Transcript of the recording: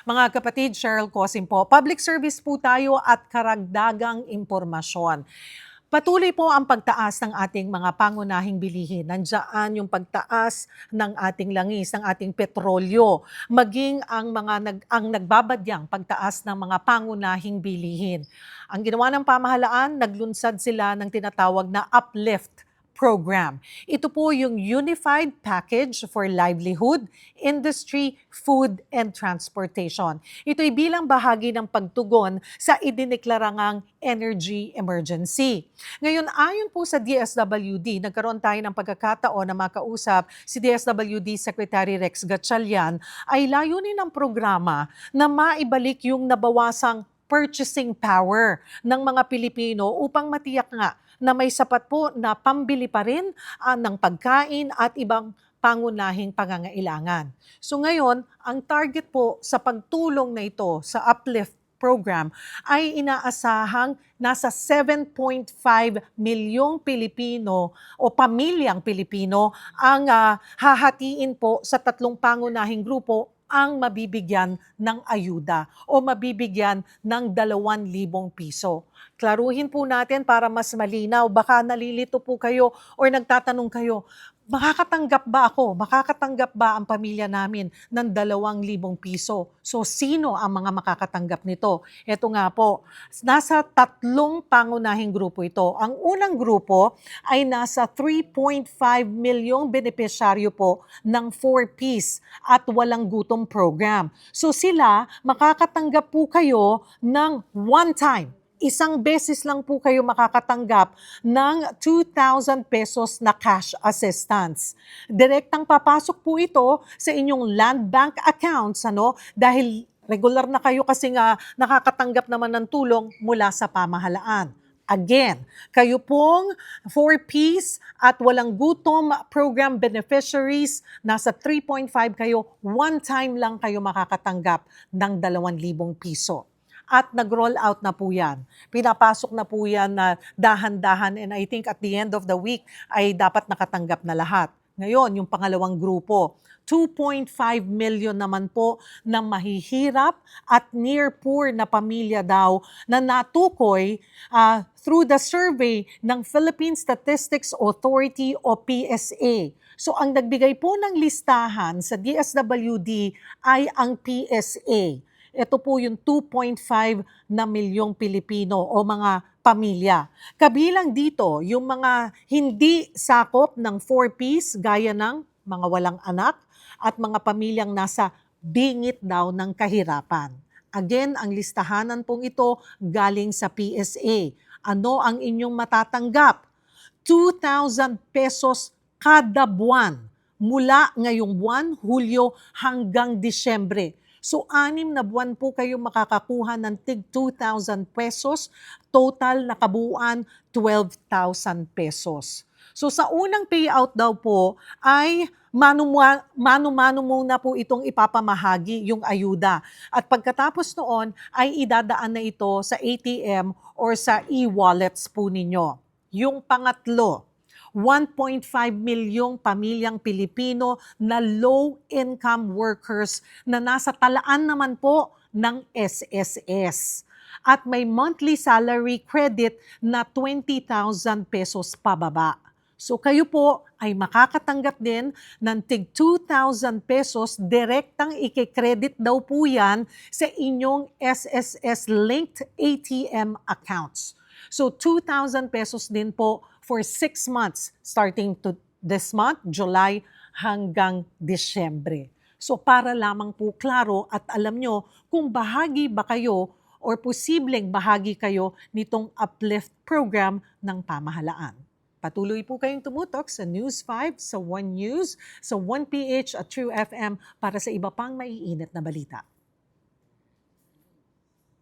Mga kapatid, Cheryl Cosim po. Public service po tayo at karagdagang impormasyon. Patuloy po ang pagtaas ng ating mga pangunahing bilihin. Nandiyan yung pagtaas ng ating langis, ng ating petrolyo, maging ang nagbabadyang pagtaas ng mga pangunahing bilihin. Ang ginawa ng pamahalaan, naglunsad sila ng tinatawag na uplift program. Ito po yung Unified Package for Livelihood, Industry, Food, and Transportation. Ito'y bilang bahagi ng pagtugon sa idineklarang energy emergency. Ngayon, ayon po sa DSWD, nagkaroon tayo ng pagkakataon na makausap si DSWD Secretary Rex Gatchalian, ay layunin ng programa na maibalik yung nabawasang purchasing power ng mga Pilipino upang matiyak nga na may sapat po na pambili pa rin ng pagkain at ibang pangunahing pangangailangan. So ngayon, ang target po sa pagtulong na ito sa uplift program ay inaasahang nasa 7.5 milyong Pilipino o pamilyang Pilipino ang hahatiin po sa tatlong pangunahing grupo ang mabibigyan ng ayuda o mabibigyan ng 2,000 piso. Klaruhin po natin para mas malinaw. Baka nalilito po kayo o nagtatanong kayo, makakatanggap ba ako? Makakatanggap ba ang pamilya namin ng 2,000 piso? So sino ang mga makakatanggap nito? Ito nga po, nasa tatlong pangunahing grupo ito. Ang unang grupo ay nasa 3.5 milyong benepisyaryo po ng 4Ps at walang gutom program. So sila, makakatanggap po kayo ng one time. Isang beses lang po kayo makakatanggap ng 2,000 pesos na cash assistance. Direktang papasok po ito sa inyong land bank accounts, dahil regular na kayo kasi nga nakakatanggap naman ng tulong mula sa pamahalaan. Again, kayo pong 4Ps at walang gutom program beneficiaries, nasa 3.5 kayo, one time lang kayo makakatanggap ng 2,000 piso. At nag-roll out na po yan. Pinapasok na po yan na dahan-dahan, and I think at the end of the week ay dapat nakatanggap na lahat. Ngayon, yung pangalawang grupo, 2.5 million naman po na mahihirap at near poor na pamilya daw na natukoy through the survey ng Philippine Statistics Authority o PSA. So ang nagbigay po ng listahan sa DSWD ay ang PSA. Ito po yung 2.5 na milyong Pilipino o mga pamilya. Kabilang dito, yung mga hindi sakop ng 4Ps gaya ng mga walang anak at mga pamilyang nasa bingit daw ng kahirapan. Again, ang listahanan pong ito galing sa PSA. Ano ang inyong matatanggap? 2,000 pesos kada buwan mula ngayong buwan, Hulyo hanggang Disyembre. So, 6 na buwan po kayo makakakuha ng tig 2,000 pesos, total na kabuuan 12,000 pesos. So, sa unang payout daw po ay mano-mano muna po itong ipapamahagi yung ayuda. At pagkatapos noon ay idadaan na ito sa ATM or sa e-wallets po ninyo. Yung pangatlo, 1.5 milyong pamilyang Pilipino na low-income workers na nasa talaan naman po ng SSS. At may monthly salary credit na 20,000 pesos pababa. So kayo po ay makakatanggap din ng tig 2,000 pesos, direktang ikikredit daw po yan sa inyong SSS-linked ATM accounts. So 2,000 pesos din po for 6 months, starting to this month, July hanggang Disyembre. So para lamang po klaro at alam nyo kung bahagi ba kayo or posibleng bahagi kayo nitong uplift program ng pamahalaan. Patuloy po kayong tumutok sa News 5, sa One News, sa 1PH at True FM para sa iba pang maiinit na balita.